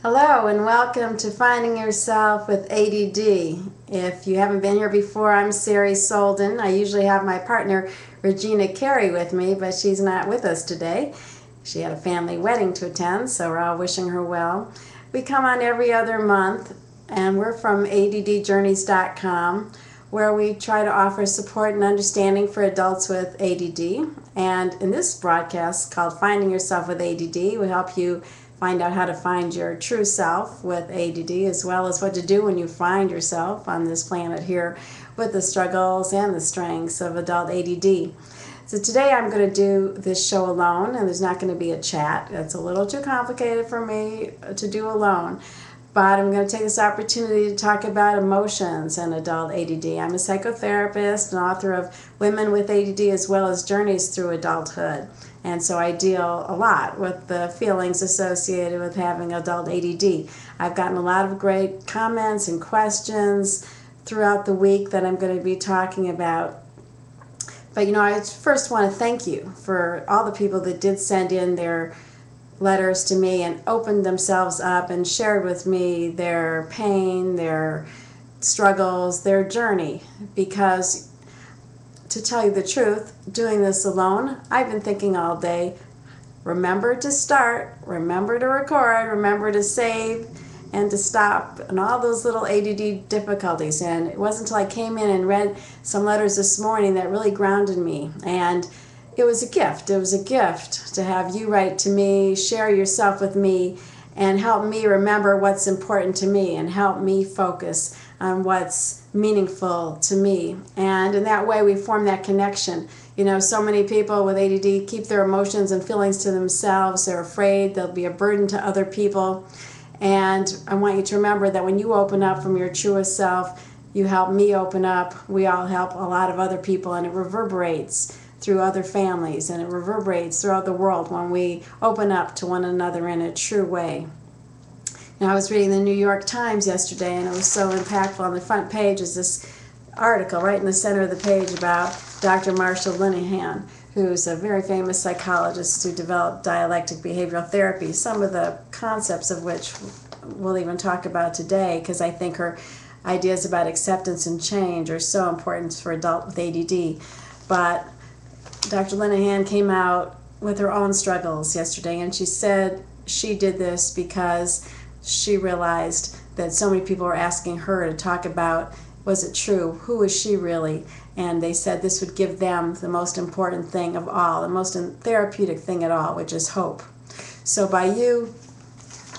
Hello and welcome to Finding Yourself with ADD. If you haven't been here before, I'm Sari Solden. I usually have my partner Regina Carey with me, but she's not with us today. She had a family wedding to attend, so we're all wishing her well. We come on every other month, and we're from addjourneys.com, where we try to offer support and understanding for adults with ADD. And in this broadcast called Finding Yourself with ADD, we help you find out how to find your true self with ADD, as well as what to do when you find yourself on this planet here with the struggles and the strengths of adult ADD. So today I'm going to do this show alone, and there's not going to be a chat. It's a little too complicated for me to do alone. But I'm going to take this opportunity to talk about emotions and adult ADD. I'm a psychotherapist and author of Women with ADD as well as Journeys Through Adulthood. And so I deal a lot with the feelings associated with having adult ADD. I've gotten a lot of great comments and questions throughout the week that I'm going to be talking about. But I first want to thank you for all the people that did send in their letters to me and opened themselves up and shared with me their pain, their struggles, their journey. Because to tell you the truth, doing this alone, I've been thinking all day, remember to start, remember to record, remember to save, and to stop, and all those little ADD difficulties. And it wasn't until I came in and read some letters this morning that really grounded me. And it was a gift. It was a gift to have you write to me, share yourself with me, and help me remember what's important to me and help me focus on what's meaningful to me. And in that way, we form that connection. So many people with ADD keep their emotions and feelings to themselves. They're afraid they'll be a burden to other people. And I want you to remember that when you open up from your truest self, you help me open up. We all help a lot of other people, and it reverberates through other families, and it reverberates throughout the world when we open up to one another in a true way. I was reading the New York Times yesterday, and it was so impactful. On the front page is this article right in the center of the page about Dr. Marshall Linehan, who's a very famous psychologist who developed dialectic behavioral therapy, some of the concepts of which we'll even talk about today, because I think her ideas about acceptance and change are so important for adults with ADD. But Dr. Linehan came out with her own struggles yesterday, and she said she did this because she realized that so many people were asking her to talk about, was it true? Who is she really? And they said this would give them the most important thing of all, the most therapeutic thing at all, which is hope. So by you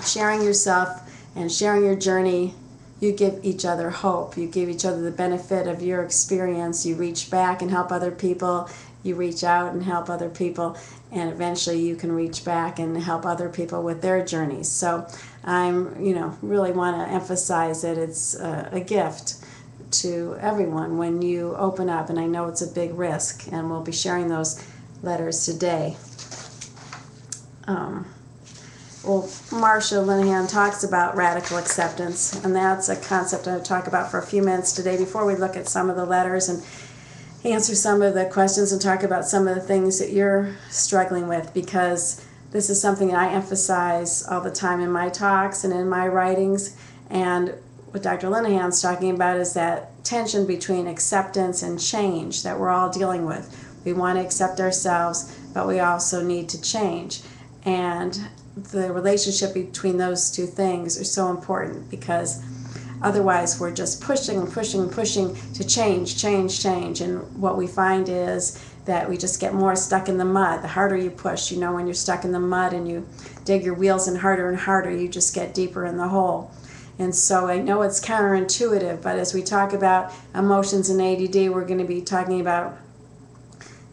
sharing yourself and sharing your journey, you give each other hope. You give each other the benefit of your experience. You reach back and help other people. You reach out and help other people, and eventually you can reach back and help other people with their journeys. So I'm, really want to emphasize that it's a gift to everyone when you open up, and I know it's a big risk, and we'll be sharing those letters today. Marcia Linehan talks about radical acceptance, and that's a concept I'll talk about for a few minutes today before we look at some of the letters and answer some of the questions and talk about some of the things that you're struggling with, because this is something that I emphasize all the time in my talks and in my writings. And what Dr. Linehan's talking about is that tension between acceptance and change that we're all dealing with. We want to accept ourselves, but we also need to change. And the relationship between those two things are so important, because otherwise we're just pushing and pushing and pushing to change. And what we find is that we just get more stuck in the mud. The harder you push, when you're stuck in the mud and you dig your wheels in harder and harder, you just get deeper in the hole. And so I know it's counterintuitive, but as we talk about emotions and ADD, we're going to be talking about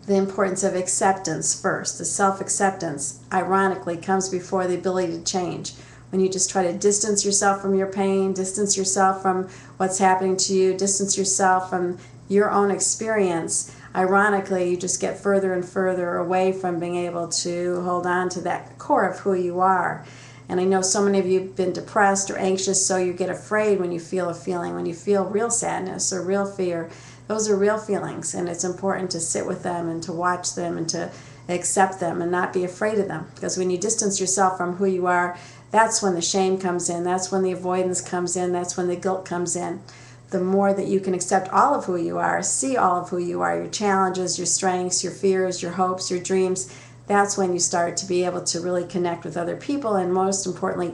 the importance of acceptance first. The self-acceptance, ironically, comes before the ability to change. When you just try to distance yourself from your pain, distance yourself from what's happening to you, distance yourself from your own experience, ironically, you just get further and further away from being able to hold on to that core of who you are. And I know so many of you have been depressed or anxious, so you get afraid when you feel a feeling, when you feel real sadness or real fear. Those are real feelings, and it's important to sit with them and to watch them and to accept them and not be afraid of them. Because when you distance yourself from who you are, that's when the shame comes in, that's when the avoidance comes in, that's when the guilt comes in. The more that you can accept all of who you are, see all of who you are, your challenges, your strengths, your fears, your hopes, your dreams, that's when you start to be able to really connect with other people, and most importantly,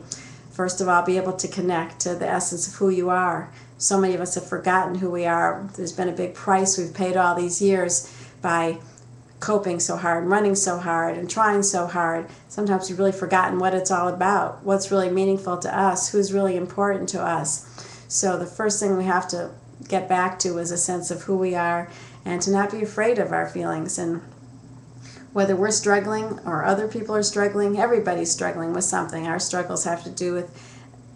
first of all, be able to connect to the essence of who you are. So many of us have forgotten who we are. There's been a big price we've paid all these years by coping so hard, running so hard, and trying so hard. Sometimes we've really forgotten what it's all about, what's really meaningful to us, who's really important to us. So the first thing we have to get back to is a sense of who we are, and to not be afraid of our feelings. And whether we're struggling or other people are struggling, everybody's struggling with something. Our struggles have to do with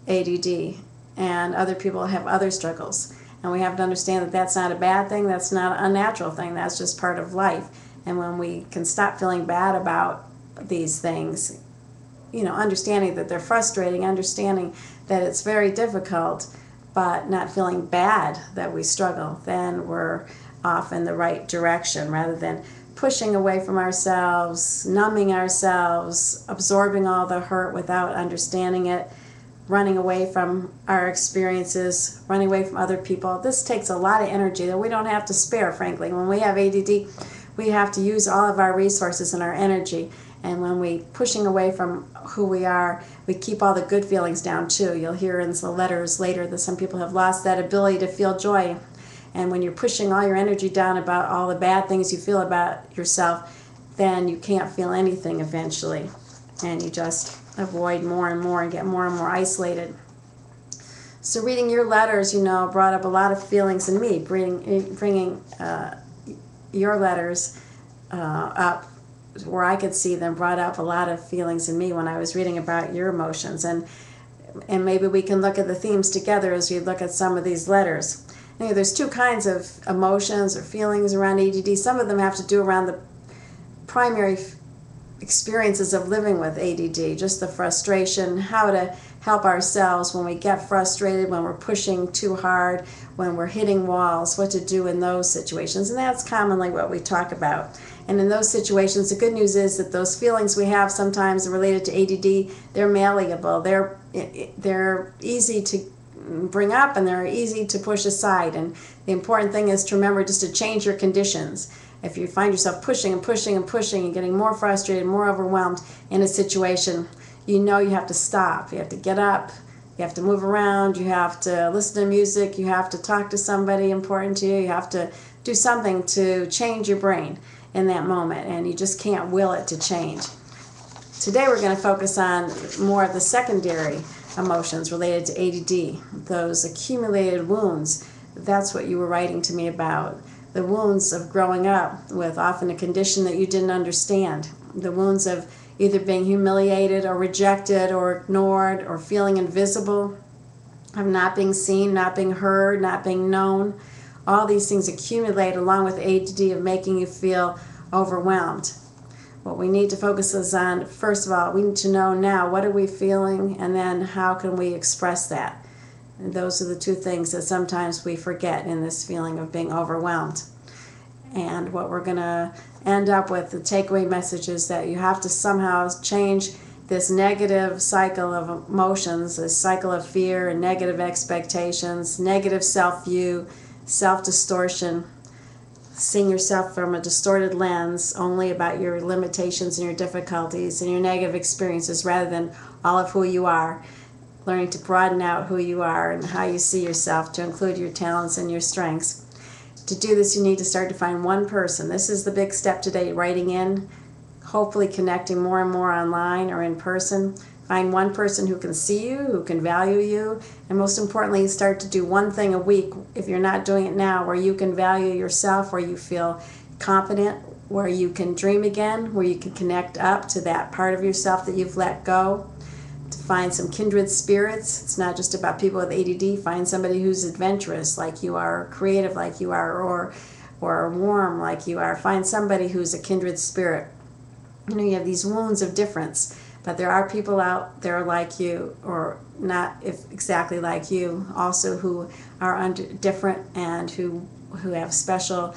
ADD, and other people have other struggles. And we have to understand that that's not a bad thing, that's not an unnatural thing, that's just part of life. And when we can stop feeling bad about these things, understanding that they're frustrating, understanding that it's very difficult, but not feeling bad that we struggle, then we're off in the right direction, rather than pushing away from ourselves, numbing ourselves, absorbing all the hurt without understanding it, running away from our experiences, running away from other people. This takes a lot of energy that we don't have to spare, frankly. When we have ADD, we have to use all of our resources and our energy. And when we're pushing away from who we are, we keep all the good feelings down too. You'll hear in the letters later that some people have lost that ability to feel joy. And when you're pushing all your energy down about all the bad things you feel about yourself, then you can't feel anything eventually. And you just avoid more and more and get more and more isolated. So reading your letters, brought up a lot of feelings in me. Bringing your letters up where I could see them brought up a lot of feelings in me when I was reading about your emotions. And maybe we can look at the themes together as we look at some of these letters. There's two kinds of emotions or feelings around ADD. Some of them have to do around the primary experiences of living with ADD, just the frustration, how to help ourselves when we get frustrated, when we're pushing too hard, when we're hitting walls, what to do in those situations. And that's commonly what we talk about. And in those situations, the good news is that those feelings we have sometimes related to ADD, they're malleable, they're easy to bring up, and they're easy to push aside. And the important thing is to remember just to change your conditions. If you find yourself pushing and pushing and pushing and getting more frustrated, more overwhelmed in a situation, you have to stop. You have to get up. You have to move around. You have to listen to music. You have to talk to somebody important to you. You have to do something to change your brain in that moment, and you just can't will it to change. Today we're going to focus on more of the secondary emotions related to ADD, those accumulated wounds. That's what you were writing to me about. The wounds of growing up with often a condition that you didn't understand. The wounds of either being humiliated or rejected or ignored or feeling invisible, of not being seen, not being heard, not being known. All these things accumulate along with ADD of making you feel overwhelmed. What we need to focus is on, first of all, we need to know now what are we feeling, and then how can we express that. And those are the two things that sometimes we forget in this feeling of being overwhelmed. And what we're going to end up with, the takeaway message, is that you have to somehow change this negative cycle of emotions, this cycle of fear and negative expectations, negative self-view, self-distortion, seeing yourself from a distorted lens only about your limitations and your difficulties and your negative experiences rather than all of who you are. Learning to broaden out who you are and how you see yourself to include your talents and your strengths. To do this, you need to start to find one person. This is the big step today, writing in, hopefully connecting more and more online or in person. Find one person who can see you, who can value you, and most importantly, start to do one thing a week, if you're not doing it now, where you can value yourself, where you feel confident, where you can dream again, where you can connect up to that part of yourself that you've let go. To find some kindred spirits. It's not just about people with ADD. Find somebody who's adventurous like you are, creative like you are, or warm like you are. Find somebody who's a kindred spirit. You have these wounds of difference, but there are people out there like you, or not exactly like you, also who are different and who have special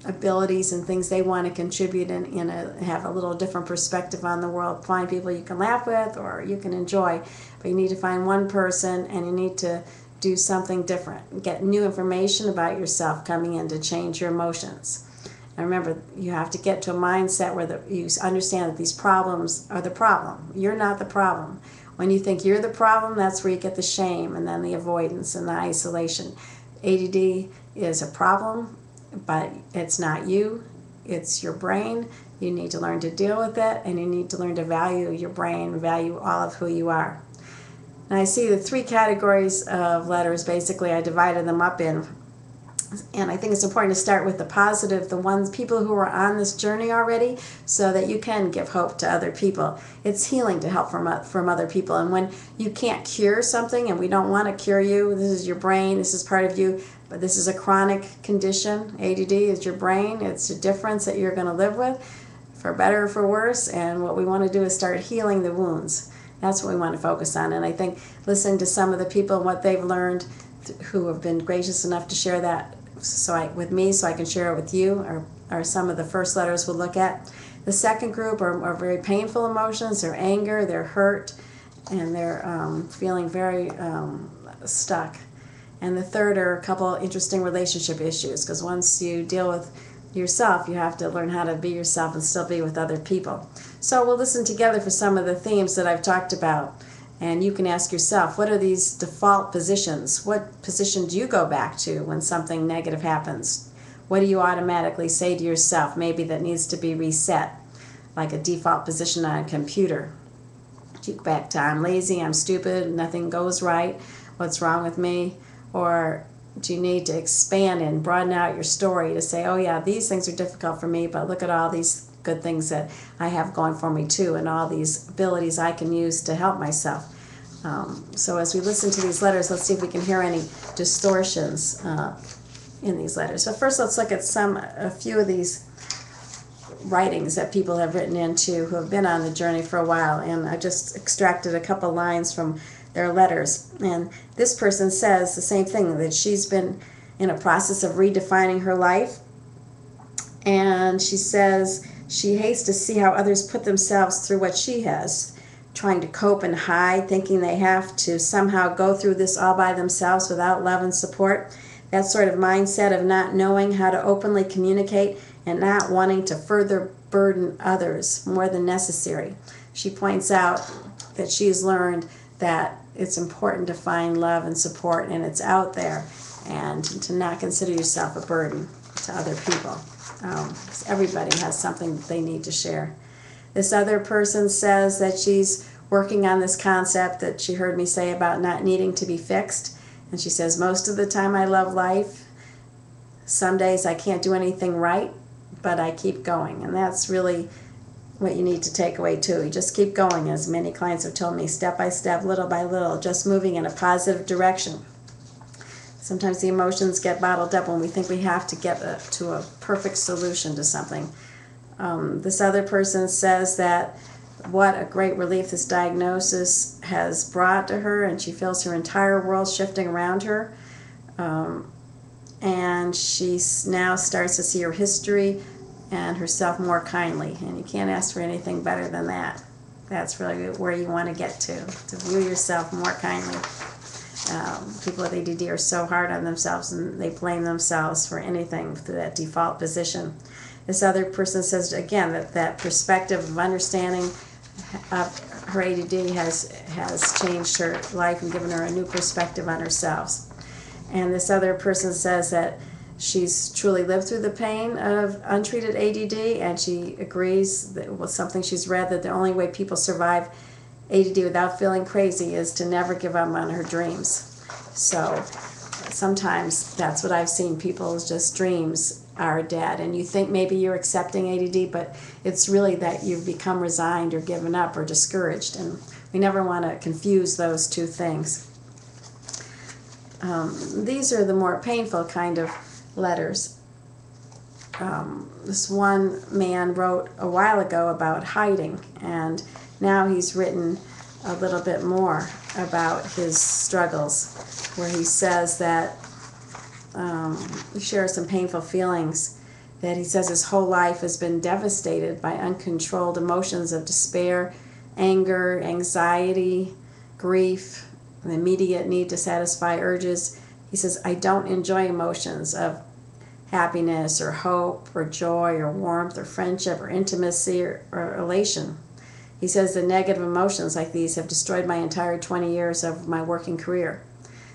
abilities and things they want to contribute and have a little different perspective on the world. Find people you can laugh with or you can enjoy, but you need to find one person and you need to do something different. Get new information about yourself coming in to change your emotions. And remember, you have to get to a mindset where you understand that these problems are the problem. You're not the problem. When you think you're the problem, that's where you get the shame and then the avoidance and the isolation. ADD is a problem, but it's not you. It's your brain. You need to learn to deal with it, and you need to learn to value your brain, value all of who you are. And I see the 3 categories of letters. Basically, I divided them up in. And I think it's important to start with the positive, the ones, people who are on this journey already, so that you can give hope to other people. It's healing to help from other people. And when you can't cure something, and we don't want to cure you, this is your brain, this is part of you, but this is a chronic condition. ADD is your brain. It's a difference that you're going to live with, for better or for worse. And what we want to do is start healing the wounds. That's what we want to focus on. And I think listening to some of the people and what they've learned, who have been gracious enough to share that with me, so I can share it with you, are some of the first letters we'll look at. The second group are very painful emotions. They're anger, they're hurt, and they're feeling very stuck. And the third are a couple interesting relationship issues, because once you deal with yourself, you have to learn how to be yourself and still be with other people. So we'll listen together for some of the themes that I've talked about. And you can ask yourself, what are these default positions? What position do you go back to when something negative happens? What do you automatically say to yourself, maybe that needs to be reset, like a default position on a computer? Do you go back to, I'm lazy, I'm stupid, nothing goes right, what's wrong with me? Or do you need to expand and broaden out your story to say, oh yeah, these things are difficult for me, but look at all these good things that I have going for me too, and all these abilities I can use to help myself. So as we listen to these letters, let's see if we can hear any distortions in these letters. But first, let's look at a few of these writings that people have written into who have been on the journey for a while. And I just extracted a couple lines from their letters. And this person says the same thing, that she's been in a process of redefining her life. And she says she hates to see how others put themselves through what she has, trying to cope and hide, thinking they have to somehow go through this all by themselves without love and support. That sort of mindset of not knowing how to openly communicate and not wanting to further burden others more than necessary. She points out that she's learned that it's important to find love and support, and it's out there, and to not consider yourself a burden to other people. Everybody has something they need to share. This other person says that she's working on this concept that she heard me say about not needing to be fixed. And she says, most of the time I love life. Some days I can't do anything right, but I keep going. And that's really what you need to take away too. You just keep going, as many clients have told me, step by step, little by little, just moving in a positive direction. Sometimes the emotions get bottled up when we think we have to get to a perfect solution to something. This other person says that what a great relief this diagnosis has brought to her, and she feels her entire world shifting around her. And she now starts to see her history and herself more kindly. And you can't ask for anything better than that. That's really where you want to get to view yourself more kindly. People with ADD are so hard on themselves, and they blame themselves for anything through that default position. This other person says, again, that perspective of understanding her ADD has changed her life and given her a new perspective on herself. And this other person says that she's truly lived through the pain of untreated ADD, and she agrees that with something she's read, that the only way people survive ADD without feeling crazy is to never give up on her dreams. So sometimes that's what I've seen. People's just dreams are dead, and you think maybe you're accepting ADD, but it's really that you've become resigned or given up or discouraged, and we never want to confuse those two things. These are the more painful kind of letters. This one man wrote a while ago about hiding, and now he's written a little bit more about his struggles, where he says that he shares some painful feelings that he says his whole life has been devastated by uncontrolled emotions of despair, anger, anxiety, grief, the immediate need to satisfy urges. He says, I don't enjoy emotions of happiness or hope or joy or warmth or friendship or intimacy or elation. He says the negative emotions like these have destroyed my entire 20 years of my working career.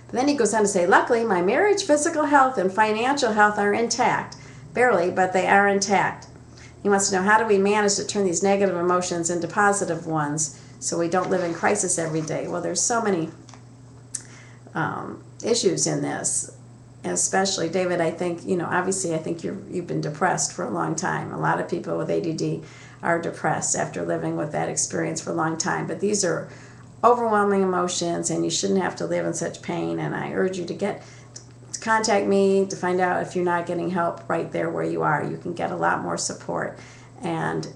But then he goes on to say, luckily my marriage, physical health, and financial health are intact. Barely, but they are intact. He wants to know, how do we manage to turn these negative emotions into positive ones so we don't live in crisis every day? Well, there's so many issues in this, especially, David, I think, obviously I think you've been depressed for a long time. A lot of people with ADD are depressed after living with that experience for a long time. But these are overwhelming emotions, and you shouldn't have to live in such pain. And I urge you to contact me to find out if you're not getting help right there where you are. You can get a lot more support. And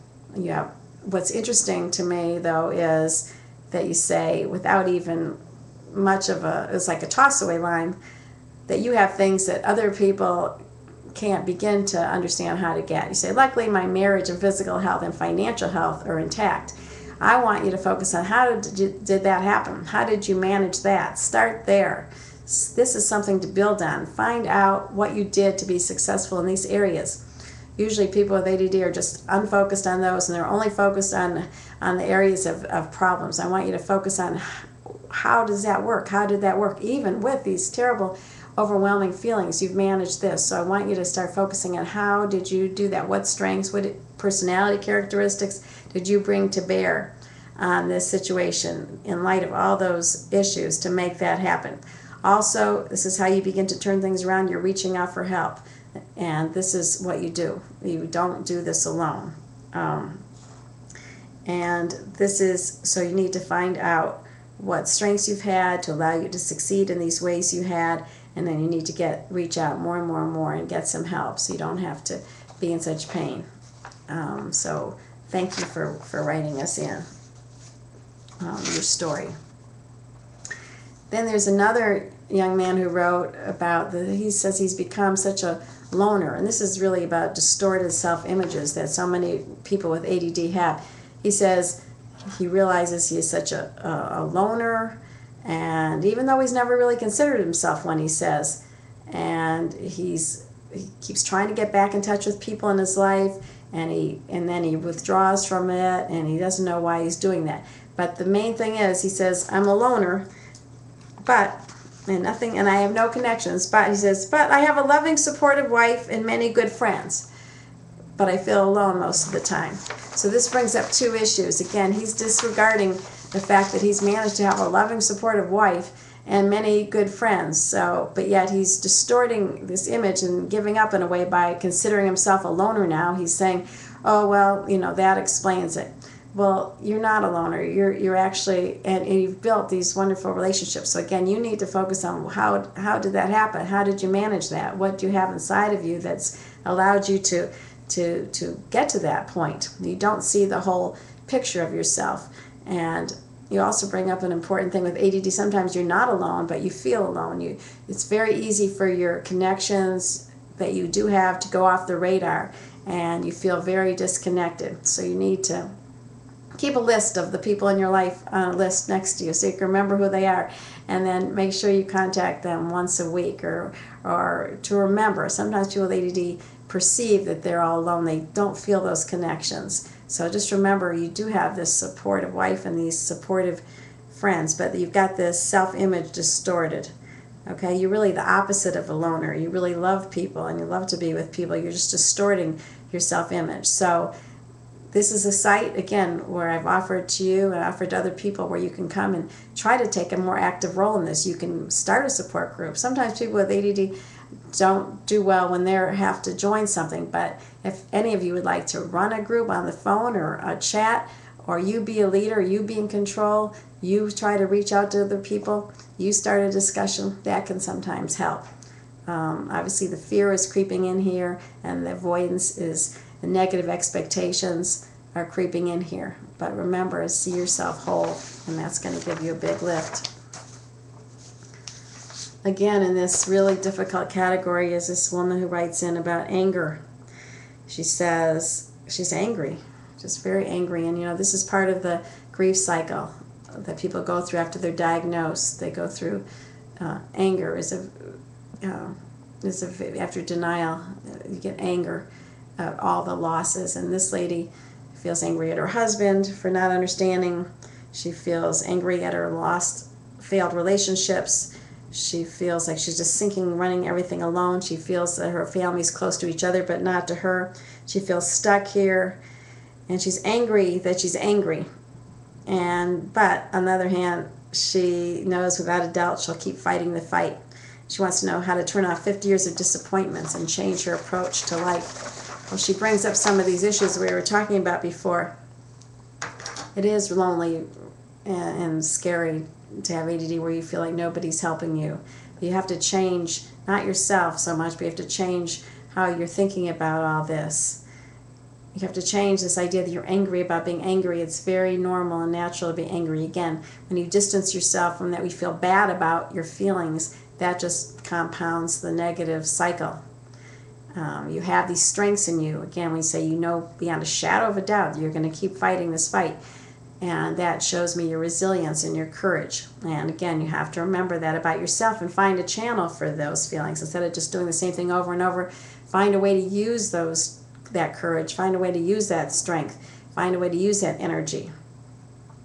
what's interesting to me, though, is that you say, without even much of it's like a toss-away line, that you have things that other people can't begin to understand how to get. You say, luckily my marriage and physical health and financial health are intact. I want you to focus on how did that happen? How did you manage that? Start there. This is something to build on. Find out what you did to be successful in these areas. Usually people with ADD are just unfocused on those, and they're only focused on the areas of problems. I want you to focus on how does that work? How did that work? Even with these terrible, overwhelming feelings, you've managed this. So I want you to start focusing on how did you do that? What strengths, what personality characteristics did you bring to bear on this situation in light of all those issues to make that happen? Also, this is how you begin to turn things around. You're reaching out for help. And this is what you do. You don't do this alone. And this is, so you need to find out what strengths you've had to allow you to succeed in these ways you had, and then you need to reach out more and more and more and get some help so you don't have to be in such pain. So thank you for writing us in your story. Then there's another young man who wrote about he says he's become such a loner, and this is really about distorted self-images that so many people with ADD have. He says he realizes he is such a loner, and even though he's never really considered himself one, he says, and he keeps trying to get back in touch with people in his life, and then he withdraws from it, and he doesn't know why he's doing that. But the main thing is, he says, I'm a loner, and I have no connections, but he says, but I have a loving, supportive wife and many good friends, but I feel alone most of the time. So this brings up two issues. Again, he's disregarding the fact that he's managed to have a loving, supportive wife and many good friends. But yet he's distorting this image and giving up in a way by considering himself a loner now. He's saying, oh, well, that explains it. Well, you're not a loner. You're actually, and you've built these wonderful relationships. So again, you need to focus on how did that happen? How did you manage that? What do you have inside of you that's allowed you to get to that point? You don't see the whole picture of yourself. And you also bring up an important thing with ADD. Sometimes you're not alone, but you feel alone. It's very easy for your connections that you do have to go off the radar, and you feel very disconnected. So you need to keep a list of the people in your life on a list next to you so you can remember who they are, and then make sure you contact them once a week or to remember. Sometimes people with ADD perceive that they're all alone. They don't feel those connections. So just remember, you do have this supportive wife and these supportive friends, but you've got this self-image distorted. Okay, you're really the opposite of a loner. You really love people and you love to be with people. You're just distorting your self-image. So this is a site, again, where I've offered to you and offered to other people where you can come and try to take a more active role in this. You can start a support group. Sometimes people with ADD don't do well when they have to join something, but if any of you would like to run a group on the phone or a chat, or you be a leader, you be in control, you try to reach out to other people, you start a discussion, that can sometimes help. Obviously the fear is creeping in here, and the avoidance is the negative expectations are creeping in here. But remember, see yourself whole, and that's going to give you a big lift. Again, in this really difficult category is this woman who writes in about anger. She says she's angry, just very angry. And this is part of the grief cycle that people go through after they're diagnosed. They go through anger after denial. You get anger at all the losses. And this lady feels angry at her husband for not understanding. She feels angry at her failed relationships. She feels like she's just sinking, running everything alone. She feels that her family's close to each other, but not to her. She feels stuck here, and she's angry that she's angry. But on the other hand, she knows without a doubt she'll keep fighting the fight. She wants to know how to turn off 50 years of disappointments and change her approach to life. Well, she brings up some of these issues we were talking about before. It is lonely and scary to have ADD where you feel like nobody's helping you. You have to change, not yourself so much, but you have to change how you're thinking about all this. You have to change this idea that you're angry about being angry. It's very normal and natural to be angry. Again, when you distance yourself from that, we feel bad about your feelings, that just compounds the negative cycle. You have these strengths in you. Again, we say beyond a shadow of a doubt that you're going to keep fighting this fight. And that shows me your resilience and your courage. And again, you have to remember that about yourself and find a channel for those feelings. Instead of just doing the same thing over and over, find a way to use that courage, find a way to use that strength, find a way to use that energy.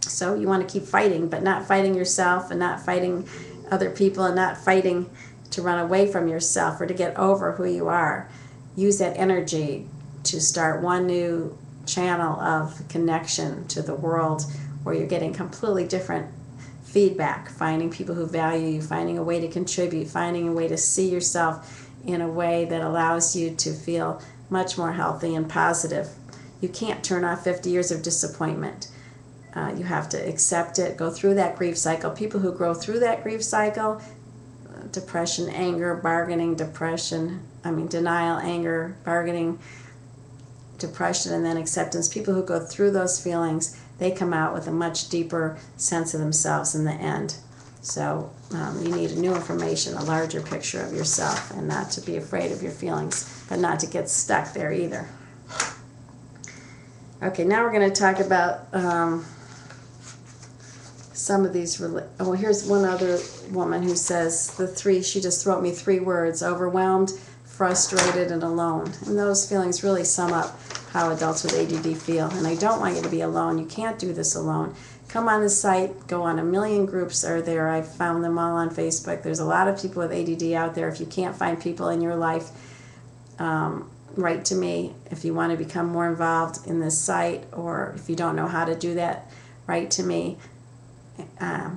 So you want to keep fighting, but not fighting yourself and not fighting other people and not fighting to run away from yourself or to get over who you are. Use that energy to start one new channel of connection to the world where you're getting completely different feedback, finding people who value you, finding a way to contribute, finding a way to see yourself in a way that allows you to feel much more healthy and positive. You can't turn off 50 years of disappointment. You have to accept it, go through that grief cycle. People who go through that grief cycle, depression, anger, bargaining, denial, anger, bargaining, depression, and then acceptance. People who go through those feelings, they come out with a much deeper sense of themselves in the end. So you need new information, a larger picture of yourself, and not to be afraid of your feelings, but not to get stuck there either. Okay, now we're going to talk about some of these. Here's one other woman who says she just wrote me 3 words: overwhelmed, frustrated, and alone. And those feelings really sum up how adults with ADD feel. And I don't want you to be alone. You can't do this alone. Come on the site, go on. 1 million groups are there. I've found them all on Facebook. There's a lot of people with ADD out there. If you can't find people in your life, write to me. If you want to become more involved in this site, or if you don't know how to do that, write to me.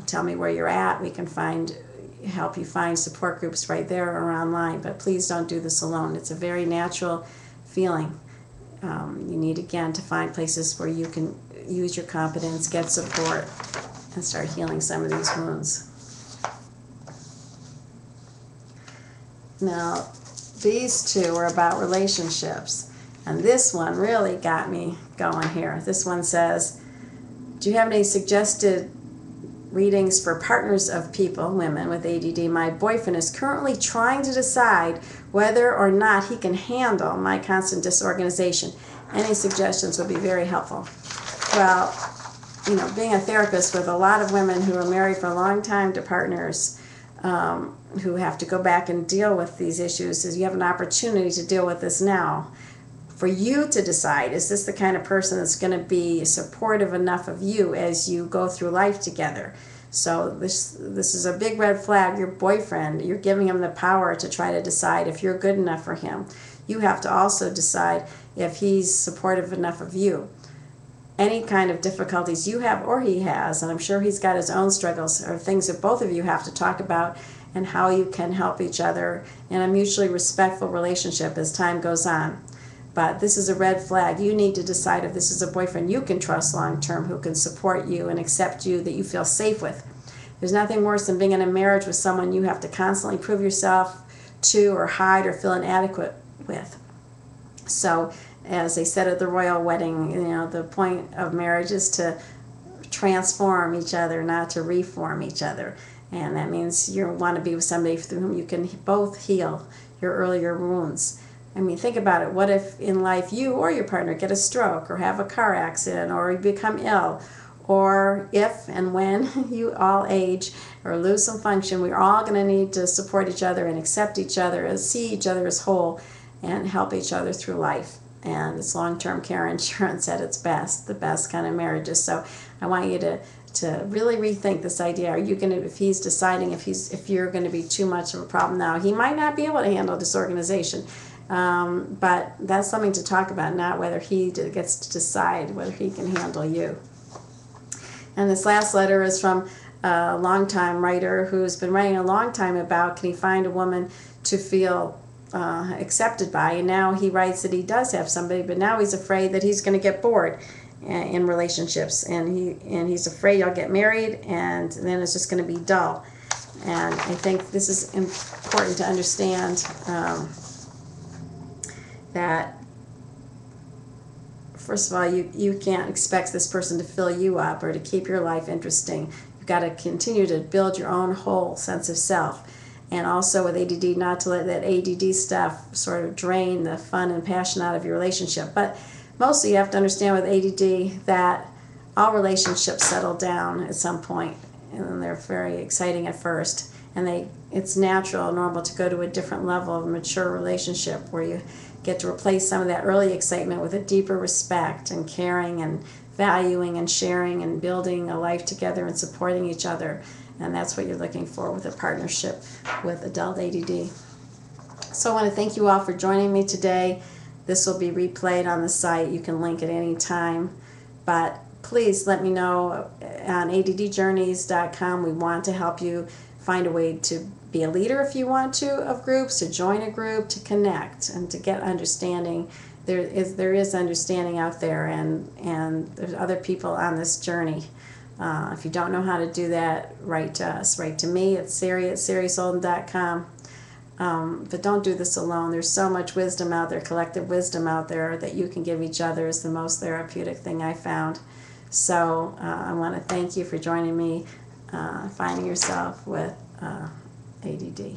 Tell me where you're at. We can help you find support groups right there or online. But please don't do this alone. It's a very natural feeling. You need, again, to find places where you can use your competence, get support, and start healing some of these wounds. Now, these 2 are about relationships. And this one really got me going here. This one says, do you have any suggested readings for partners of people, women with ADD? My boyfriend is currently trying to decide whether or not he can handle my constant disorganization. Any suggestions would be very helpful. Well, being a therapist with a lot of women who are married for a long time to partners who have to go back and deal with these issues, is you have an opportunity to deal with this now. For you to decide, is this the kind of person that's going to be supportive enough of you as you go through life together? So this is a big red flag. Your boyfriend, you're giving him the power to try to decide if you're good enough for him. You have to also decide if he's supportive enough of you. Any kind of difficulties you have or he has, and I'm sure he's got his own struggles, are things that both of you have to talk about, and how you can help each other in a mutually respectful relationship as time goes on. But this is a red flag. You need to decide if this is a boyfriend you can trust long term, who can support you and accept you, that you feel safe with. There's nothing worse than being in a marriage with someone you have to constantly prove yourself to, or hide, or feel inadequate with. So, as they said at the royal wedding, the point of marriage is to transform each other, not to reform each other. And that means you want to be with somebody through whom you can both heal your earlier wounds. I mean, think about it. What if in life you or your partner get a stroke or have a car accident or you become ill? Or if and when you all age or lose some function, we're all going to need to support each other and accept each other, and see each other as whole, and help each other through life. And it's long-term care insurance at its best, the best kind of marriages. So I want you to really rethink this idea. Are you going to, if he's deciding if you're going to be too much of a problem now, he might not be able to handle disorganization. But that's something to talk about, not whether he gets to decide whether he can handle you. And this last letter is from a longtime writer who's been writing a long time about, can he find a woman to feel accepted by? And now he writes that he does have somebody, but now he's afraid that he's going to get bored in relationships, and he's afraid you'll get married and then it's just going to be dull. And I think this is important to understand, that first of all, you can't expect this person to fill you up or to keep your life interesting. You've got to continue to build your own whole sense of self. And also with ADD, not to let that ADD stuff sort of drain the fun and passion out of your relationship. But mostly you have to understand with ADD that all relationships settle down at some point, and they're very exciting at first. And it's natural, normal to go to a different level of a mature relationship where you get to replace some of that early excitement with a deeper respect and caring and valuing and sharing and building a life together and supporting each other. And that's what you're looking for with a partnership with adult ADD. So I want to thank you all for joining me today. This will be replayed on the site. You can link at any time. But please let me know on addjourneys.com. We want to help you find a way to be a leader if you want to of groups, to join a group, to connect, and to get understanding. There is understanding out there, and there's other people on this journey. If you don't know how to do that, write to us. Write to me at Sari@SariSolden.com. But don't do this alone. There's so much wisdom out there, collective wisdom out there, that you can give each other is the most therapeutic thing I found. So I want to thank you for joining me, finding yourself with ADD.